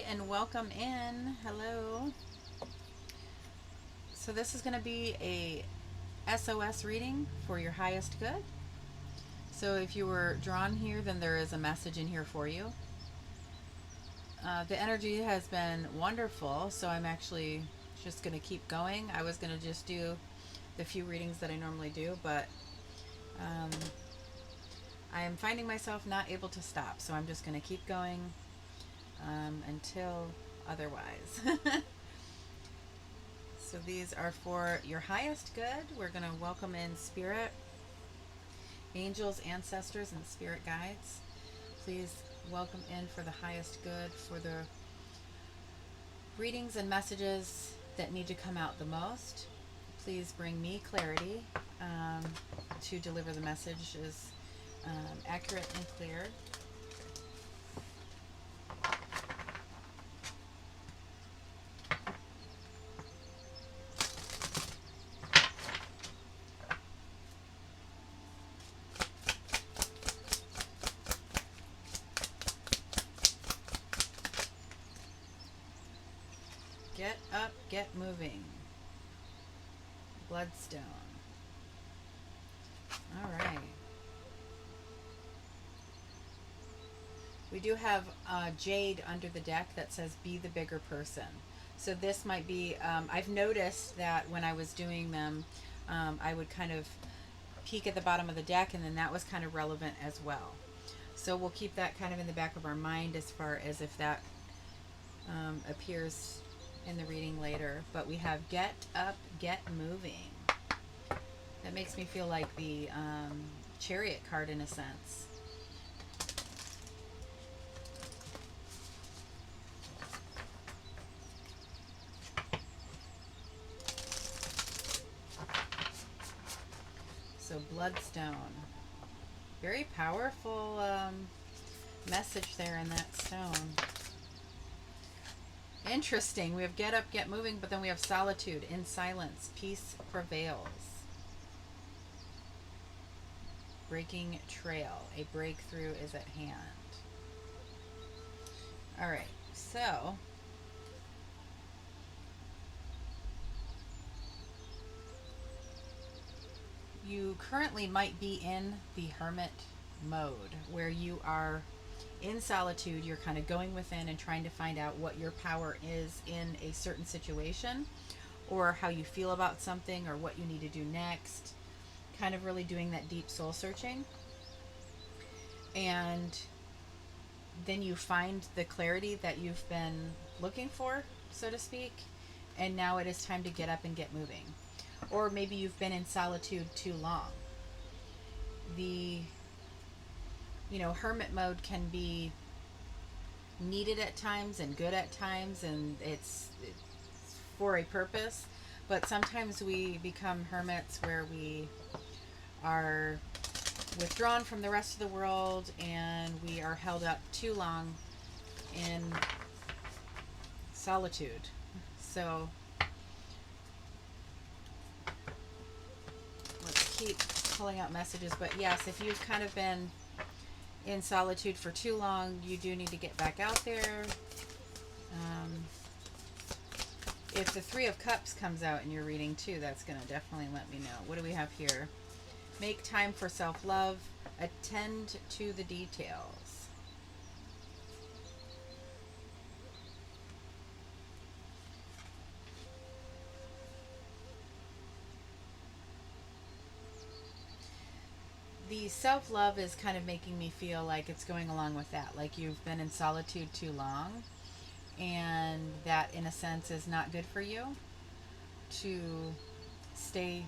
Hi, and welcome in. Hello. So, this is going to be a SOS reading for your highest good. So, if you were drawn here, then there is a message in here for you. The energy has been wonderful, so I'm actually just going to keep going. I was going to just do the few readings that I normally do, but um, I am finding myself not able to stop, so I'm just going to keep going until otherwise. So these are for your highest good. We're going to welcome in spirit, angels, ancestors, and spirit guides. Please welcome in for the highest good, for the readings and messages that need to come out the most. Please bring me clarity to deliver the messages accurate and clear. Get up, get moving. Bloodstone. All right. We do have Jade under the deck that says be the bigger person. So this might be, I've noticed that when I was doing them, I would kind of peek at the bottom of the deck, and then that was kind of relevant as well. So we'll keep that kind of in the back of our mind as far as if that appears in the reading later. But we have get up, get moving. That makes me feel like the Chariot card in a sense. So Bloodstone. Very powerful message there in that stone. Interesting. We have get up, get moving, but then we have solitude. In silence, peace prevails. Breaking trail. A breakthrough is at hand. All right. So you currently might be in the hermit mode where you are in solitude. You're kind of going within and trying to find out what your power is in a certain situation, or how you feel about something, or what you need to do next. Kind of really doing that deep soul searching. And then you find the clarity that you've been looking for, so to speak. And now it is time to get up and get moving. Or maybe you've been in solitude too long. The hermit mode can be needed at times and good at times, and it's for a purpose. But sometimes we become hermits where we are withdrawn from the rest of the world, and we are held up too long in solitude. So let's keep pulling out messages. But yes, if you've kind of been in solitude for too long, you do need to get back out there. If the Three of Cups comes out in your reading too, that's going to definitely let me know. What do we have here? Make time for self-love. Attend to the details. The self-love is kind of making me feel like it's going along with that. Like you've been in solitude too long, and that in a sense is not good for you to stay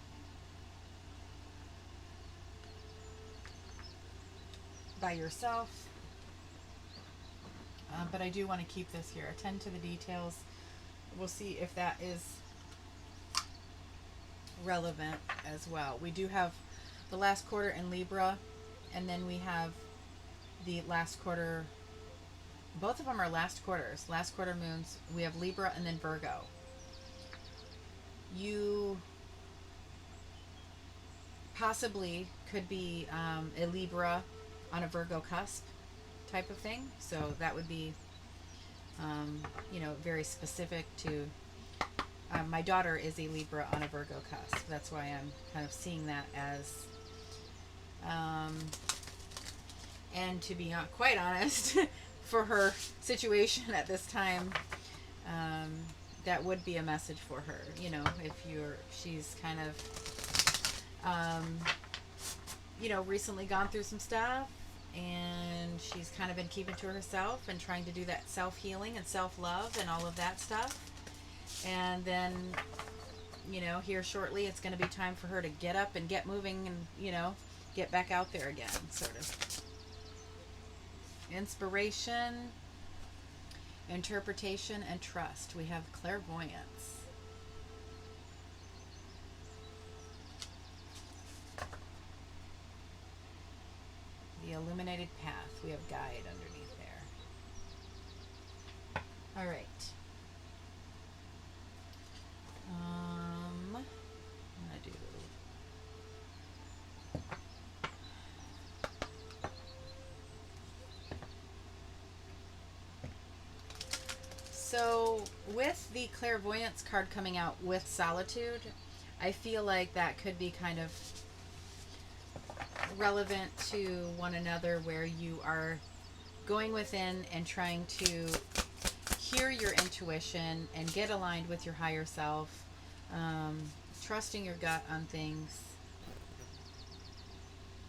by yourself. But I do want to keep this here. Attend to the details. We'll see if that is relevant as well. We do have the last quarter in Libra, and then we have the last quarter. Both of them are last quarters, last quarter moons. We have Libra and then Virgo. You possibly could be a Libra on a Virgo cusp type of thing. So that would be you know, very specific to. My daughter is a Libra on a Virgo cusp. That's why I'm kind of seeing that as. And to be quite honest, for her situation at this time, that would be a message for her. You know, if she's kind of, you know, recently gone through some stuff, and she's kind of been keeping to herself and trying to do that self-healing and self-love and all of that stuff. And then, you know, here shortly, it's going to be time for her to get up and get moving and, you know, get back out there again, sort of. Inspiration, interpretation, and trust. We have clairvoyance. The illuminated path. We have guide underneath there. All right. I'm gonna do. So with the clairvoyance card coming out with solitude, I feel like that could be kind of relevant to one another, where you are going within and trying to hear your intuition and get aligned with your higher self, trusting your gut on things.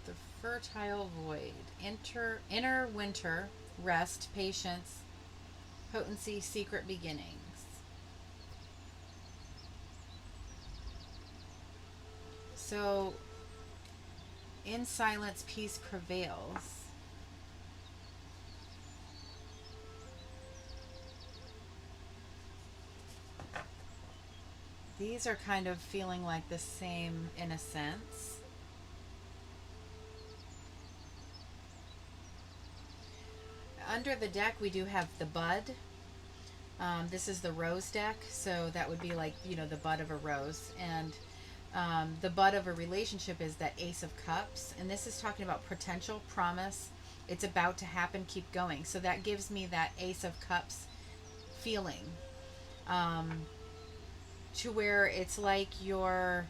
The fertile void, inner winter, rest, patience, potency, secret beginnings. So in silence, peace prevails. These are kind of feeling like the same in a sense. Under the deck, we do have the bud. This is the rose deck, so that would be like, you know, the bud of a rose. And the bud of a relationship is that Ace of Cups. And this is talking about potential, promise. It's about to happen, keep going. So that gives me that Ace of Cups feeling. To where it's like you're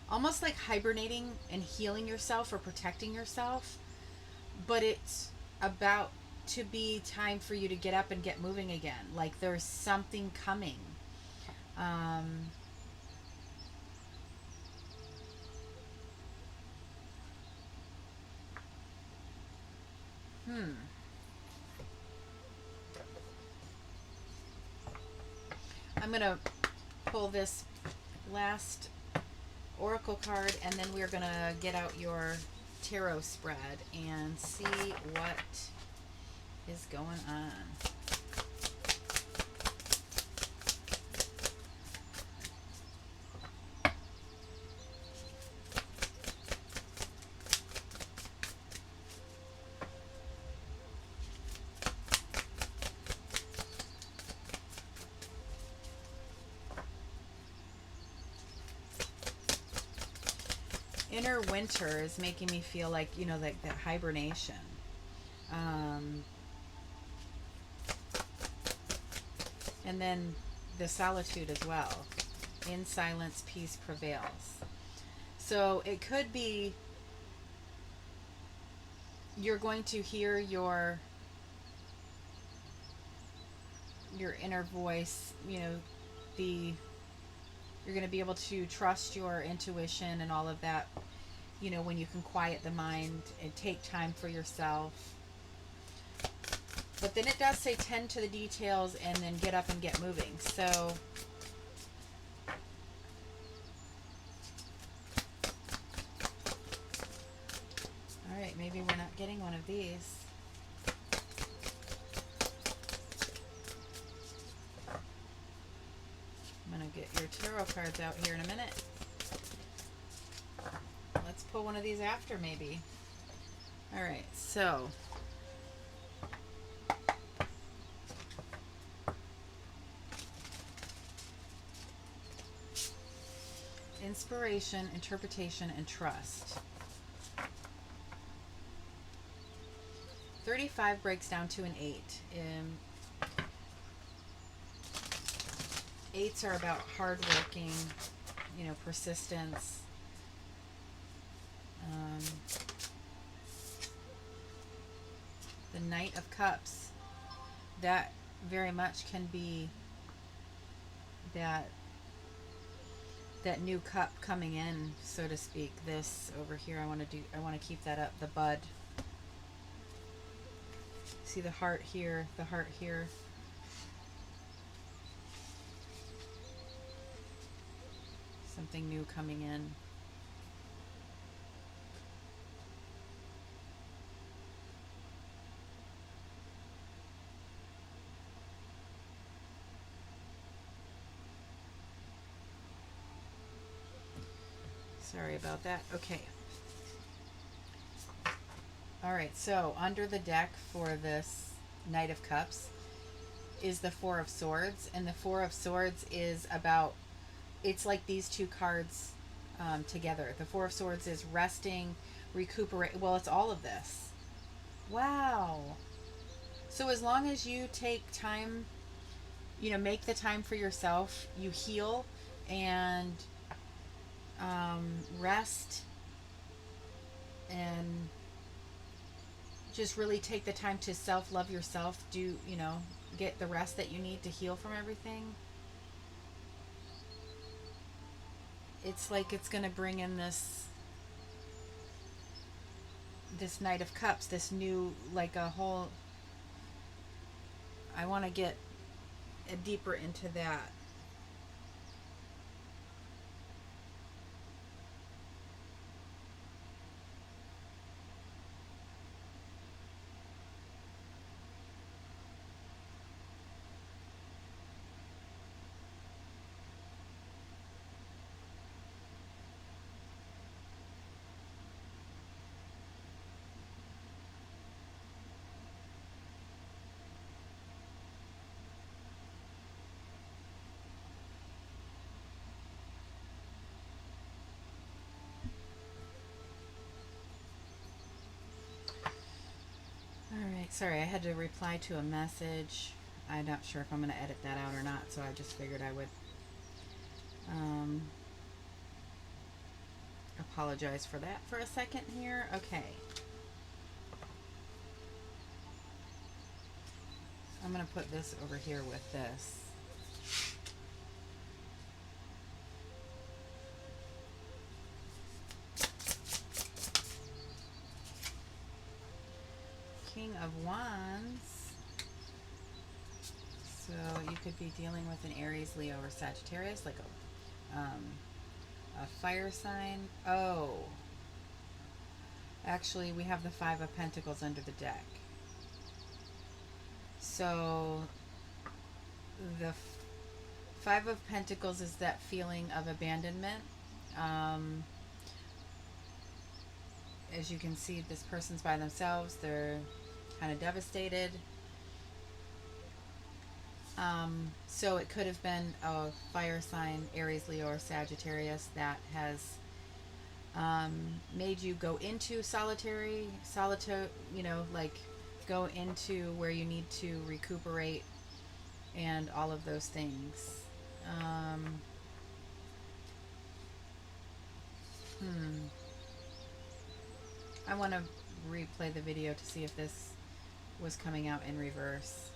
almost like hibernating and healing yourself or protecting yourself, but it's about to be time for you to get up and get moving again. Like there's something coming. I'm going to pull this last oracle card, and then we're going to get out your tarot spread and see what is going on. Inner winter is making me feel like, you know, like that hibernation. And then the solitude as well. In silence, peace prevails. So it could be you're going to hear your inner voice, you know, you're going to be able to trust your intuition and all of that, you know, when you can quiet the mind and take time for yourself. But then it does say tend to the details and then get up and get moving. So all right, maybe we're not getting one of these. I'm going to get your tarot cards out here in a minute. Let's pull one of these after, maybe. All right, so inspiration, interpretation, and trust. 35 breaks down to an 8. Eights are about hardworking, persistence. The Knight of Cups, that very much can be that new cup coming in, so to speak. This over here, I want to keep that up, the bud. See the heart here, the heart here. Something new coming in. Sorry about that. Okay. All right, so under the deck for this Knight of Cups is the Four of Swords, and the Four of Swords is about, it's like these two cards together. The Four of Swords is resting, recuperate. Well, it's all of this. Wow. So as long as you take time, make the time for yourself, you heal and rest and just really take the time to self-love yourself, get the rest that you need to heal from everything. It's like it's going to bring in this Knight of Cups, this new, like a whole, I want to get deeper into that. Alright, sorry, I had to reply to a message. I'm not sure if I'm going to edit that out or not, so I just figured I would apologize for that for a second here. Okay. I'm going to put this over here with this. King of Wands. So you could be dealing with an Aries, Leo, or Sagittarius, like a fire sign. Oh, actually, we have the Five of Pentacles under the deck. So the Five of Pentacles is that feeling of abandonment. As you can see, this person's by themselves. They're kind of devastated. So it could have been a fire sign, Aries, Leo, or Sagittarius, that has made you go into solitude, like go into where you need to recuperate and all of those things. I want to replay the video to see if this was coming out in reverse,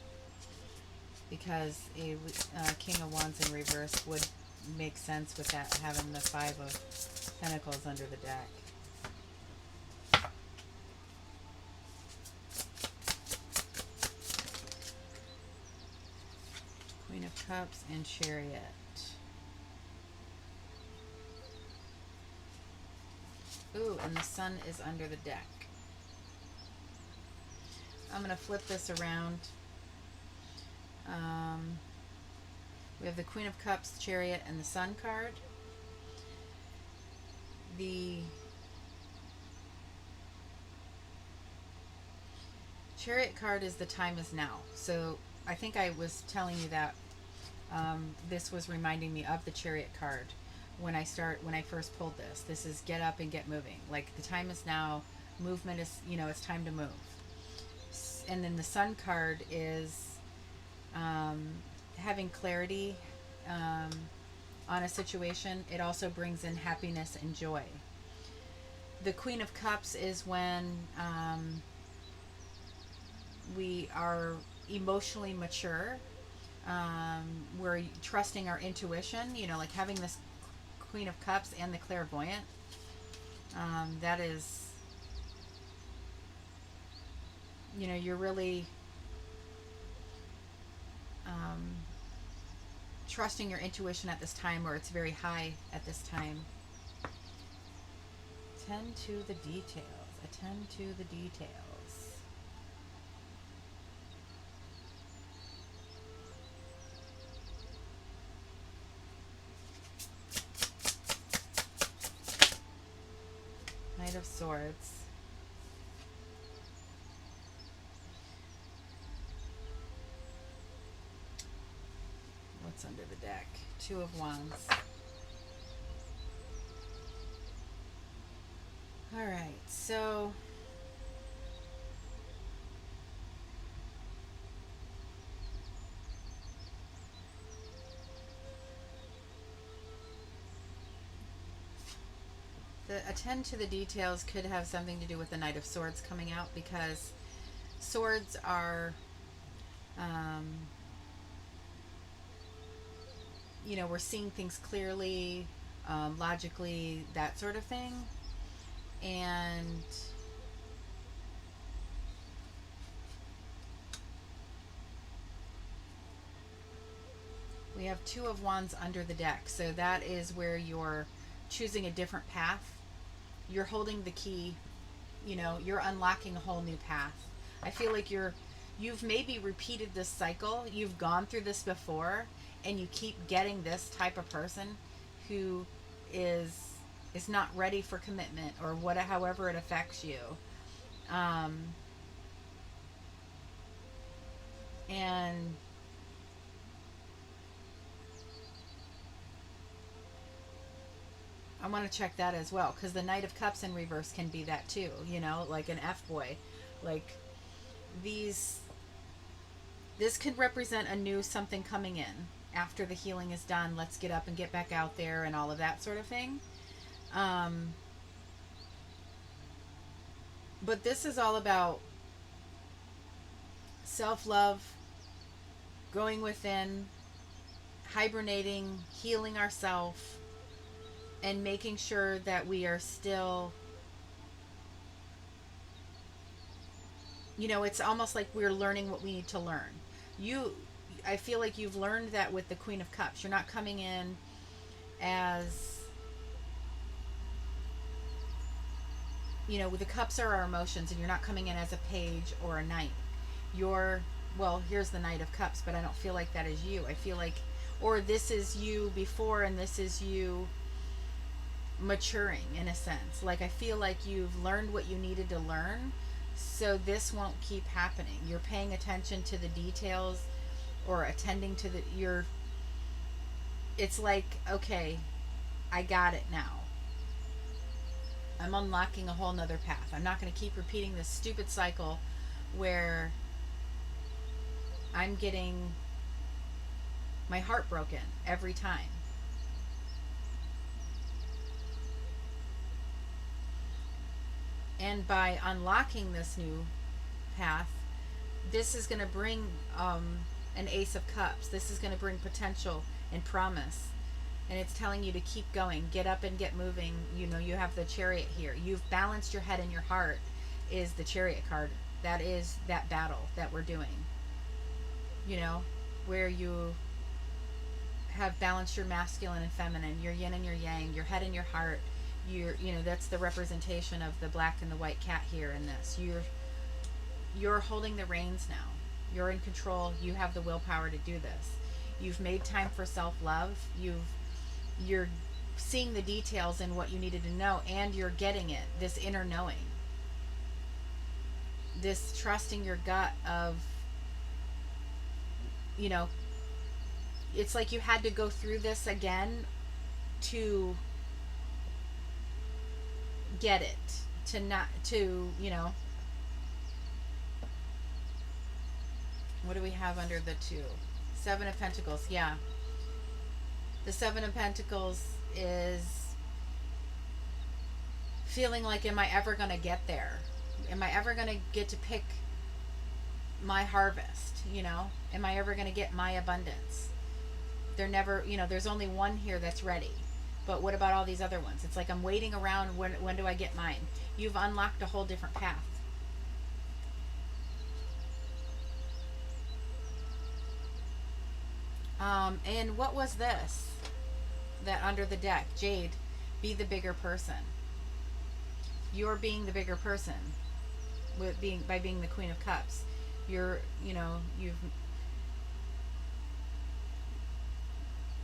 because a King of Wands in reverse would make sense with that, having the Five of Pentacles under the deck. Queen of Cups and Chariot. Ooh, and the Sun is under the deck. I'm going to flip this around. We have the Queen of Cups, Chariot, and the Sun card. The Chariot card is the time is now. So I think I was telling you that this was reminding me of the Chariot card when I first pulled this. This is get up and get moving. Like, the time is now. Movement is, it's time to move. and then the Sun card is having clarity on a situation. It also brings in happiness and joy. The Queen of Cups is when we are emotionally mature. We're trusting our intuition, like having this Queen of Cups and the clairvoyant. That is, you're really trusting your intuition at this time, or it's very high at this time. Attend to the details. Attend to the details. Knight of Swords. What's under the deck? Two of Wands. All right, so the attend to the details could have something to do with the Knight of Swords coming out, because swords are, we're seeing things clearly, logically, that sort of thing. And we have Two of Wands under the deck. So that is where you're choosing a different path. You're holding the key, you're unlocking a whole new path. I feel like you've maybe repeated this cycle. You've gone through this before, and you keep getting this type of person who is not ready for commitment, or however it affects you. And I want to check that as well, because the Knight of Cups in reverse can be that too, like an F-boy. Like this could represent a new something coming in after the healing is done. Let's get up and get back out there and all of that sort of thing. But this is all about self-love, going within, hibernating, healing ourselves, and making sure that we are still, it's almost like we're learning what we need to learn. I feel like you've learned that with the Queen of Cups. You're not coming in as, the cups are our emotions, and you're not coming in as a page or a knight. Here's the Knight of Cups, but I don't feel like that is you. I feel like, or this is you before, and this is you maturing in a sense. Like, I feel like you've learned what you needed to learn, so this won't keep happening. You're paying attention to the details, or attending to it's like, okay, I got it now. I'm unlocking a whole nother path. I'm not going to keep repeating this stupid cycle where I'm getting my heart broken every time. And by unlocking this new path, this is going to bring an Ace of Cups. This is going to bring potential and promise. And it's telling you to keep going, get up and get moving. You have the Chariot here. You've balanced your head and your heart is the Chariot card. That is that battle that we're doing. Where you have balanced your masculine and feminine, your yin and your yang, your head and your heart. That's the representation of the black and the white cat here in this. You're holding the reins now. You're in control. You have the willpower to do this. You've made time for self-love. You're seeing the details in what you needed to know, and you're getting it, this inner knowing, this trusting your gut of, it's like you had to go through this again to get it, to What do we have under the 2? 7 of Pentacles. Yeah. The 7 of Pentacles is feeling like, am I ever going to get there? Am I ever going to get to pick my harvest? You know, am I ever going to get my abundance? They're never, you know, there's only one here that's ready. But what about all these other ones? It's like I'm waiting around. When do I get mine? You've unlocked a whole different path. And what was this? That under the deck, Jade, be the bigger person. You're being the bigger person with being by being the Queen of Cups. You're, you know, you've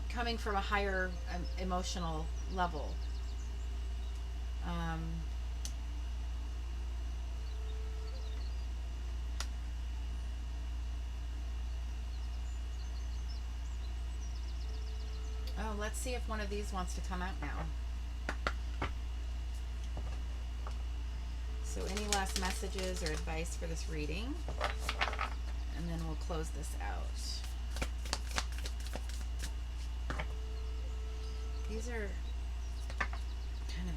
coming from a higher emotional level. Oh, let's see if one of these wants to come out now. So any last messages or advice for this reading? And then we'll close this out. These are kind of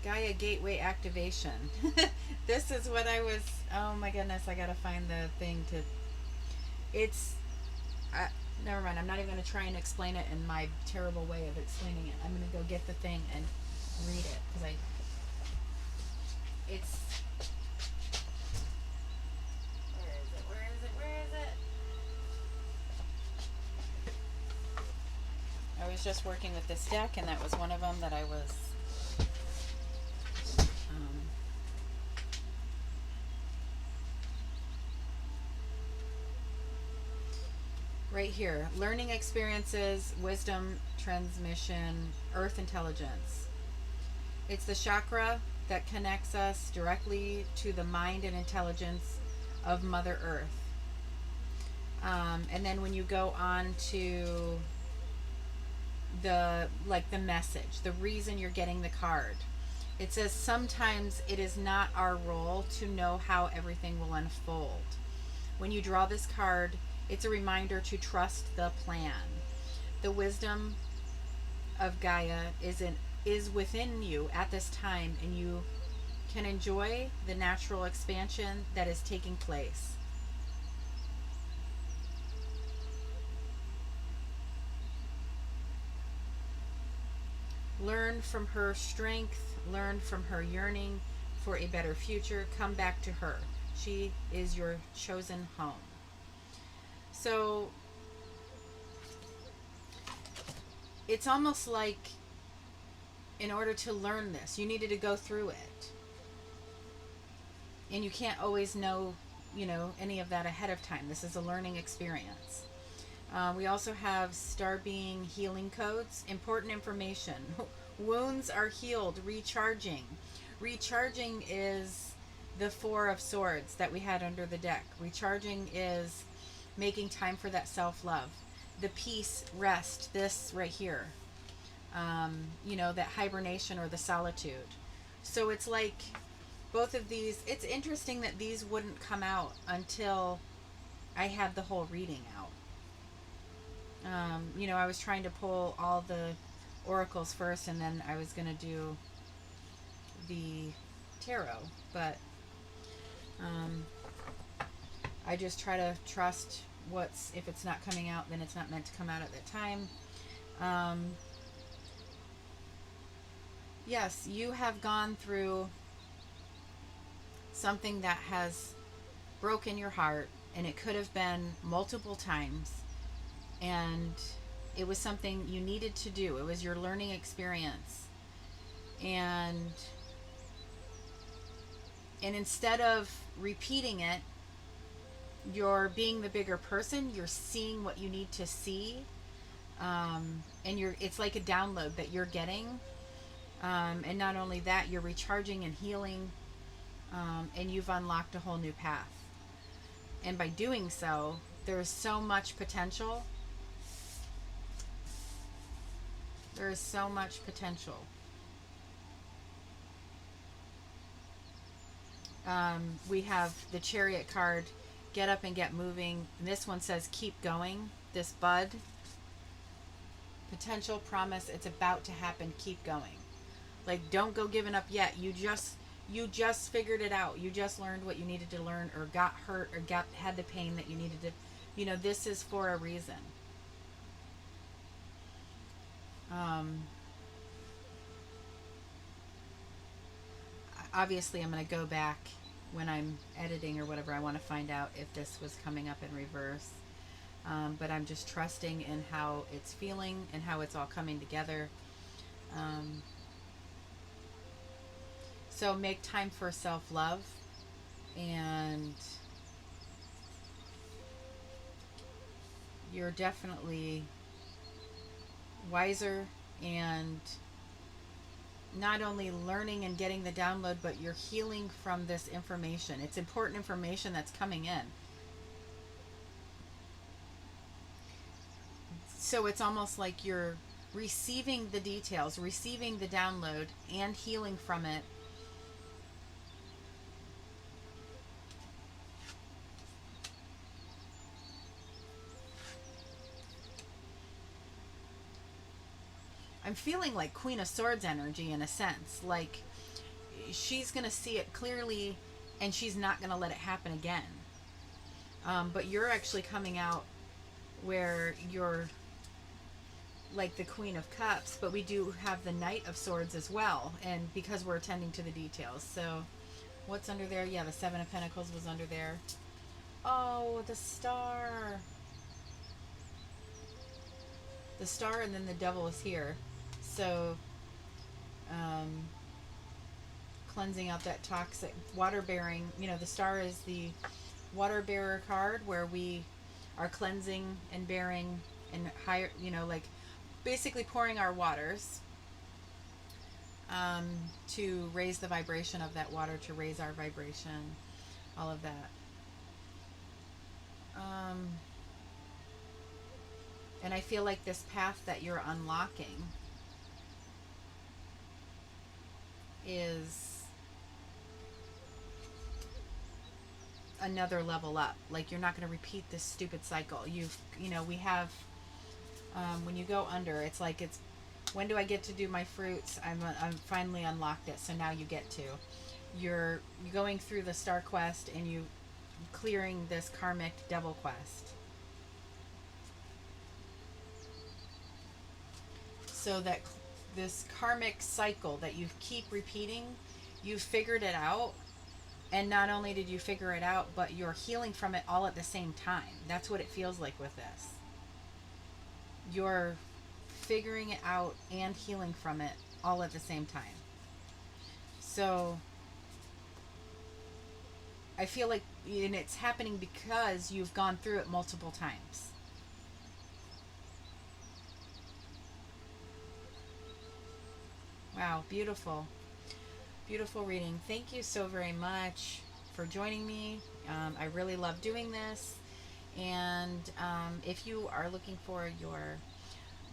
Gaia Gateway activation. This is what I was, oh my goodness, I gotta find the thing to, it's, never mind, I'm not even gonna try and explain it in my terrible way of explaining it. I'm gonna go get the thing and read it, because it's, where is it? I was just working with this deck, and that was one of them that I was, right here, learning experiences, wisdom, transmission, earth intelligence. It's the chakra that connects us directly to the mind and intelligence of Mother Earth. And then when you go on to the message, the reason you're getting the card, it says sometimes it is not our role to know how everything will unfold. When you draw this card, it's a reminder to trust the plan. The wisdom of Gaia is within you at this time, and you can enjoy the natural expansion that is taking place. Learn from her strength, learn from her yearning for a better future. Come back to her. She is your chosen home. So it's almost like in order to learn this, you needed to go through it. And you can't always know, any of that ahead of time. This is a learning experience. We also have Star Being healing codes. Important information. Wounds are healed. Recharging. Recharging is the 4 of Swords that we had under the deck. Recharging is making time for that self-love. The peace, rest, this right here. That hibernation or the solitude. So it's like both of these, it's interesting that these wouldn't come out until I had the whole reading out. I was trying to pull all the oracles first, and then I was going to do the tarot, but I just try to trust if it's not coming out, then it's not meant to come out at that time. Yes, you have gone through something that has broken your heart, and it could have been multiple times, and it was something you needed to do. It was your learning experience. And instead of repeating it, You're being the bigger person. You're seeing what you need to see. And it's like a download that you're getting. And not only that, you're recharging and healing. And you've unlocked a whole new path. And by doing so, there's so much potential. There is so much potential. We have the Chariot card, get up and get moving. And this one says keep going. This bud, potential, promise, it's about to happen, keep going. Like, don't go giving up yet. You just figured it out. You just learned what you needed to learn, or got hurt, or had the pain that you needed to, this is for a reason. Obviously I'm going to go back when I'm editing or whatever. I want to find out if this was coming up in reverse. But I'm just trusting in how it's feeling and how it's all coming together. So make time for self-love, and you're definitely wiser, and not only learning and getting the download, but you're healing from this information. It's important information that's coming in. So it's almost like you're receiving the details, receiving the download, and healing from it. I'm feeling like Queen of Swords energy in a sense. Like, she's going to see it clearly and she's not going to let it happen again. But you're actually coming out where you're like the Queen of Cups, but we do have the Knight of Swords as well. And because we're attending to the details. So what's under there? Yeah, the Seven of Pentacles was under there. Oh, the Star. The Star, and then the Devil is here. So, cleansing out that toxic, water bearing, the Star is the water bearer card, where we are cleansing and bearing and higher, like basically pouring our waters, to raise the vibration of that water, to raise our vibration, all of that. And I feel like this path that you're unlocking is another level up. Like, you're not going to repeat this stupid cycle. We have, when you go under, it's like, when do I get to do my fruits? I'm finally unlocked it. So now you get to, you're going through the Star Quest, and you clearing this karmic Devil Quest. So that this karmic cycle that you keep repeating, you figured it out. And not only did you figure it out, but you're healing from it all at the same time. That's what it feels like with this. You're figuring it out and healing from it all at the same time. So I feel like, and it's happening because you've gone through it multiple times. Wow, beautiful. Beautiful reading. Thank you so very much for joining me. I really love doing this. And if you are looking for your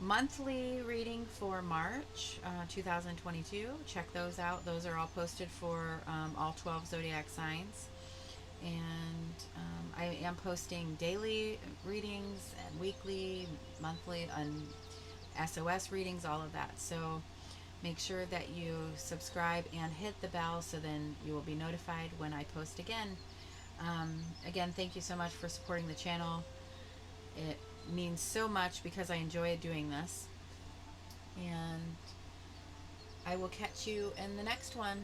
monthly reading for March 2022, check those out. Those are all posted for all 12 zodiac signs. And I am posting daily readings and weekly, monthly, and SOS readings, all of that. So make sure that you subscribe and hit the bell, so then you will be notified when I post again. Again, thank you so much for supporting the channel. It means so much because I enjoy doing this. And I will catch you in the next one.